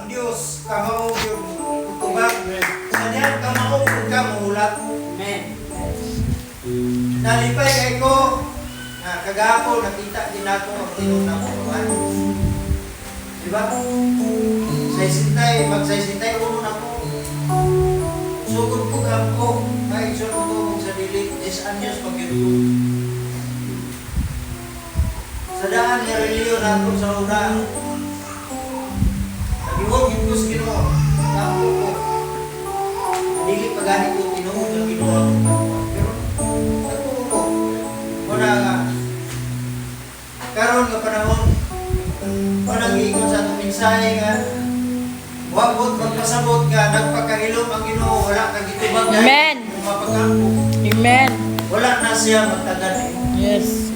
Diyos kamao yung tubag. Sa diyan kamao ka muhulat. Amen. Nalipay kay ko na kagapo nakita din ako ang tinunang kawan. Diba? Magsay-sintay uno na ko. Sugod ko ko. Kahit sunod ko mong sa dili. 10 anyos pag-YouTube. Sa daan niya reliyon nato sa una. Nagiwag yung Diyos Ginoo. Napo ko. Dili pagani ko tinuod ng Ginoo. Pero napo ko. Muna nga. Karon nga panahon. Muna giikot sa itong mensahe nga. Wabot magpasabot nga. Nagpakahilom ang Ginoo. Wala kang itubag. Amen. Mapagkampo. Amen. Wala na siya magtagan. Yes.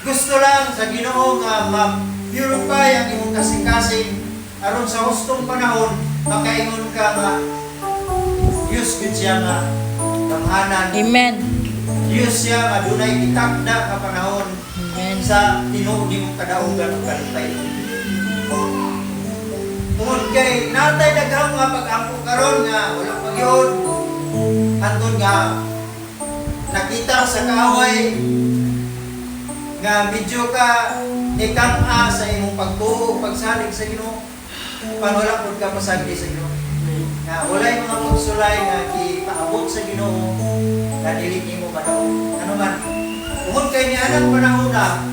Gusto lang sa Ginoo nga ma-purify ang imong kasing-kasing aron sa hustong panahon makaingon ka nga Diyos gid siya nga tamhanan. Amen. Diyos siya nga dunay gitakda nga panahon Amen. sa tinuod nimong kadaugan ug kalipay. Tungod kay natay daghang nga pag-ampo karon nga wala pagyod hantod nga nakita sa kaaway nga medyo ka nikang-a sa imong pagtuo, pagsalig sa Ginoo, wala pud ka pasagdi sa Ginoo. Nga walay mga pagsulay nga gipaabot sa Ginoo nga dili nimo madaw. Ano man, tungod kay nianang panahon na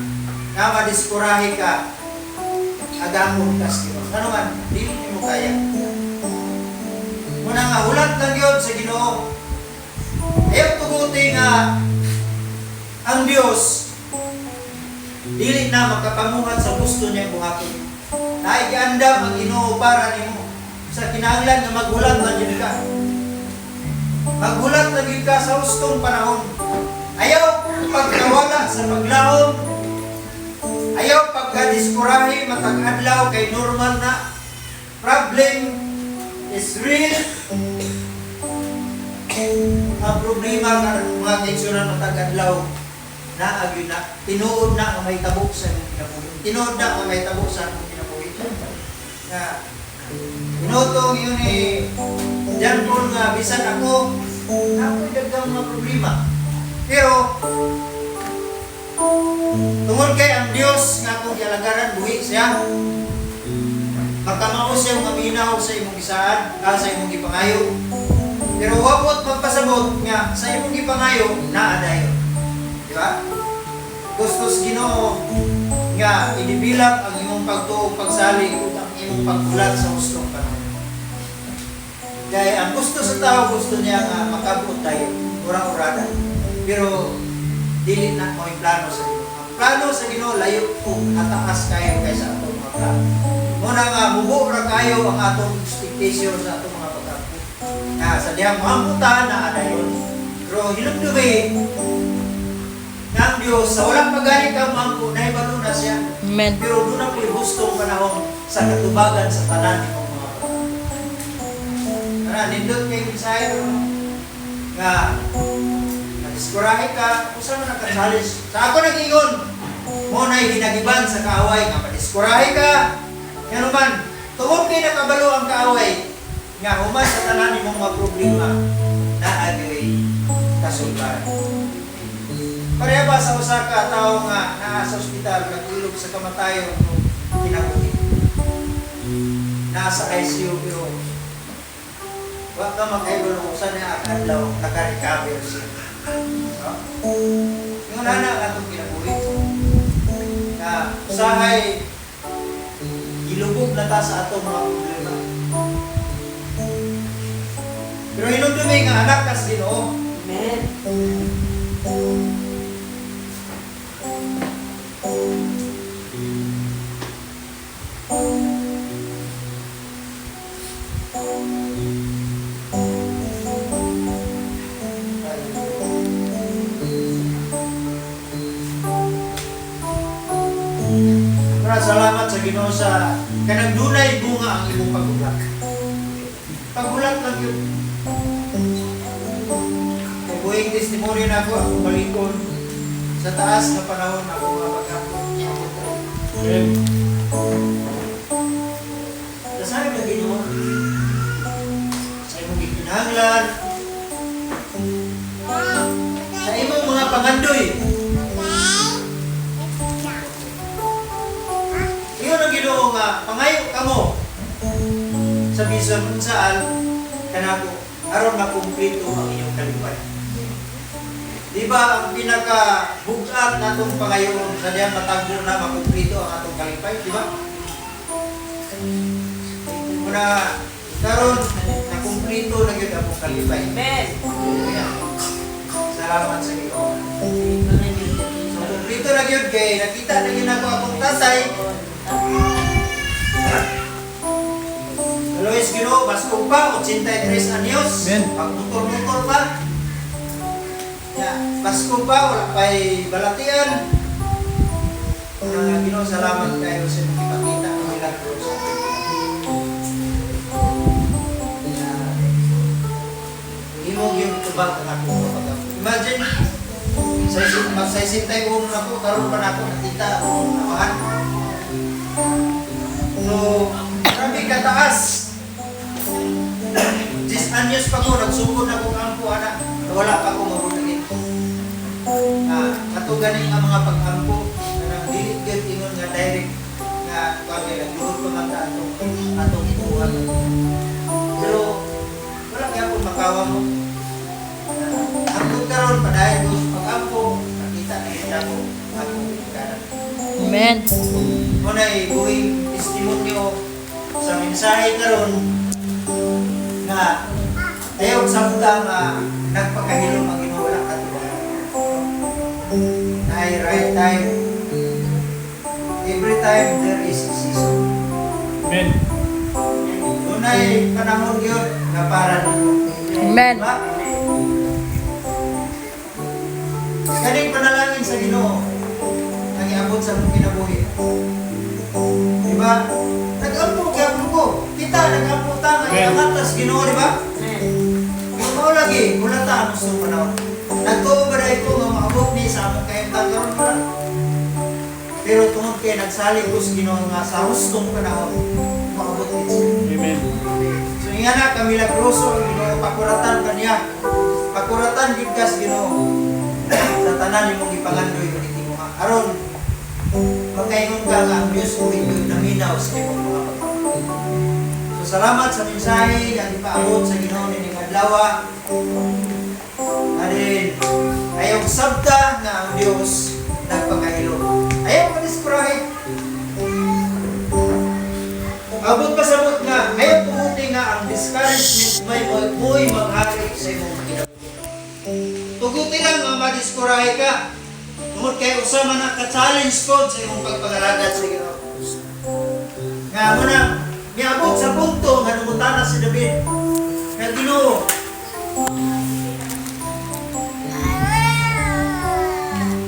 nga madiskurahe ka, agamon ka sa Ginoo. Ano man, dili nimo kaya. Muna nga hulat lang yun sa Ginoo. Ayaw tuguti nga ang Diyos dili na makapamuhat sa gusto niya buhaton. Naigiandam ang Ginoo para nimo sa kinahanglan nga maghulat na gyud ka. Maghulat na gyud ka sa hustong panahon. Ayaw pagkawala sa paglahom. Ayaw pagkadiskurahe matag adlaw kay normal na. Problem is real. Ang problema nga mga tensyonan matag adlaw na agyo na tinuod na ang may tabok sa imong kinabuhi. Tinuod na ang may tabok sa imong kinabuhi. Na tinutong yun diyan po nga bisan ako ako'y daghang mga problema. Pero tungod kay ang Dios nga akong gialagaran buhi siya. Makamao siya maminaw sa imong gisaan, sa imong gipangayo. Pero wabot magpasabot nga sa imong gipangayo naa dayon. Diba? Gusto sa Ginoo nga idibilak ang imong pagtuo, pagsalig ug ang imong pagbulat sa hustong panahon. Kaya ang gusto sa tao, gusto niya nga makabot tayo, urang-urada. Pero dili na mo plano sa Ginoo. Ang plano sa Ginoo layo ug ataas kayo kaysa atong mga plano. Muna nga mubo ra kayo ang atong expectation sa atong mga pagkampo. Sa diyang mahamputan na adayon. Pero hilumdumi ng Diyos, sa walang pagani kang mampo, naibalo na siya. Amen. Pero doon na po'y gustong panahon sa katubagan sa tanan ng mga pagkakas. Nindot kayo mensahe nga nadiskurahe ka, kung saan mo nakasalis. Sa ako nag-ingon, mo na'y hinagiban sa kaaway nga madiskurahe ka. Yan naman, tungod kayo nakabalo ang kaaway nga humas sa tanan ng mga problema na agawin kasulbaran. Pareha ba sa usa ka tao nga naa sa ospital nag-ilog sa kamatayon no kinabuhi. Nasa ICU pero wa ka makaibalo kung saan niya adlaw naka-recover siya. Yung nana atong kinabuhi. Na usahay gilubog na ta sa atong mga problema. Pero hinumdumi nga anak kas Ginoo. Amen. Salamat sa Ginoo sa kanang dunay bunga ang imong pagulak. Pagulak lang yun. Buhing testimony na ako, ako balikon sa taas na panahon ako mga pagkakot. nga pangayo kamo sa bisan kung saan kanako aron makumpleto ang inyong kalipay. Di ba ang pinaka-bugat natong pangayon sa diyan matagbo na makumpleto ang atong kalipay, di ba? Muna karon nakumpleto na gyud ang kalipay. Amen. Salamat sa Ginoo. So kumpleto na gyud kay nakita na gyud ako akong tatay. Luis Ginoo, basko pa, 83 anyos. Pagmotor-motor pa. Basko pa, wala pa'y balatian. Ginoo, salamat kayo sa ipakita ng milagro sa akin. Imong yung tubag na ako. Imagine, magsay-sintay ko na ako, karoon pa na ako nakita akong namahan. So, grabe kataas. 10 anyos pa ko, nagsugod na kong ampo, anak. Wala pa ko mabunagin. Katuganin ang mga pag-ampo na nagdiligid ingon nga direct nga kami nagluhod ko man atong ibuhat. Pero wala kaya po makawa mo. Hanggang karon pa dahil ko sa pag-ampo, nakita na kita ko akong ikanan. Amen. Muna'y buhing testimonyo sa mensahe karon na tayong sabda nga nagpakahilom ang Ginoo wala katuwa. Na right time, every time there is a season. Amen. Dunay panahon yun na para ninyo. Amen. Diba? Kaning panalangin sa Ginoo ang iabot sa mong kinabuhi. Diba? Nag-ampun ko. Kita nag-ampun ta nga iangatas Ginoo, diba? Ikaw lagi, kulata ang gusto panahon. Nagtuubaray ko nga maabot ni sa among kahimtang karon pa. Pero tungod kay nagsalig ko sa Ginoo nga sa hustong panahon, maabot din siya. Amen. So nga na, kamilagroso ang Ginoo, pakuratan kaniya. Pakuratan gid ka sa Ginoo. Sa tanan nimong ipangandoy ko niti mo nga. Aron, magkaingon ka nga ang Diyos ko hindi naminaw sa imong mga pagkakas. So salamat sa mensahe nga ipaabot sa Ginoo ni adlaw. Adin, ayaw sabta nga ang Diyos nagpakahilo. Ayaw manispurahe. Abot pasabot nga, ayaw pumunti nga ang discouragement may maghari sa imong kinabuhi. Tuguti lang nga madiskurahe ka. Tungod kay usama na ka-challenge ko sa imong pagpangalagad sa Ginoo. Nga mo na, miabot sa punto nga nungutana si David. Nga Ginoo,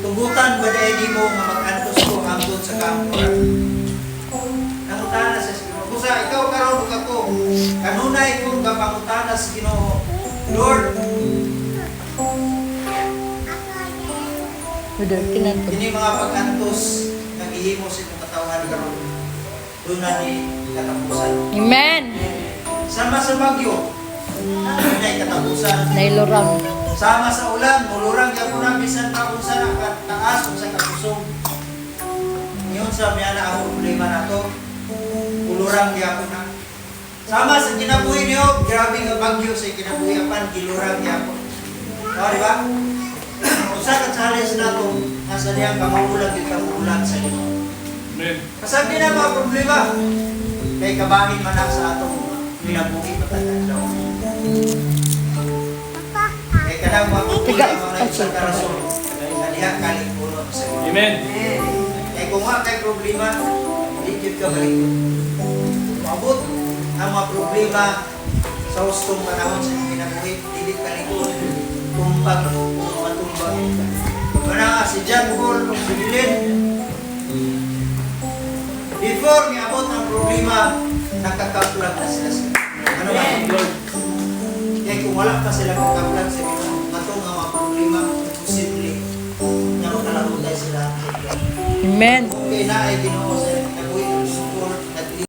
tugutan ba dahil di mo nga mag-antos ko hangtod sa kampuran? Nangutana sa Ginoo. Kusa, ikaw karon ug ako, kanunay kong kapangutana sa Ginoo, Lord, ini mga pag-antos nga gihimo sa imong katawhan karon. Doon na ni katapusan. Amen. Sama sa bagyo, nay katapusan. Nailurang. Sama sa ulan, mulurang gyapon na bisan pa kung sa taas kung sa katusog. Ngayon sa miana ang problema nato, mulurang gyapon na. Sama sa kinabuhi niyo, grabe nga bagyo sa kinabuhi apan gilurang gyapon. Di ba? Usa ka challenge nato nasa diyang kamaulan gyud kamulan sa Ginoo. Amen. Kasabi na mga problema kay kabahin man na sa atong kinabuhi patag daw. Kay kadang mga problema mga sa karason sa diha kalingkuron sa Ginoo. Amen. Kay kung nga kay problema, di gyud ka balik. Maabot ang mga problema sa hustong panahon sa kinabuhi, dili kalingkuron. Kumpag matumbang. Mana si John Paul kung bilin. Before niabot ang problema, nakakaplag na sila. Ano ba? Lord. Kaya kung wala pa sila kakaplag sa Ginoo, matong ang mga problema, imposible na makalabot tayo sila. Amen. Okay na ay Ginoo sa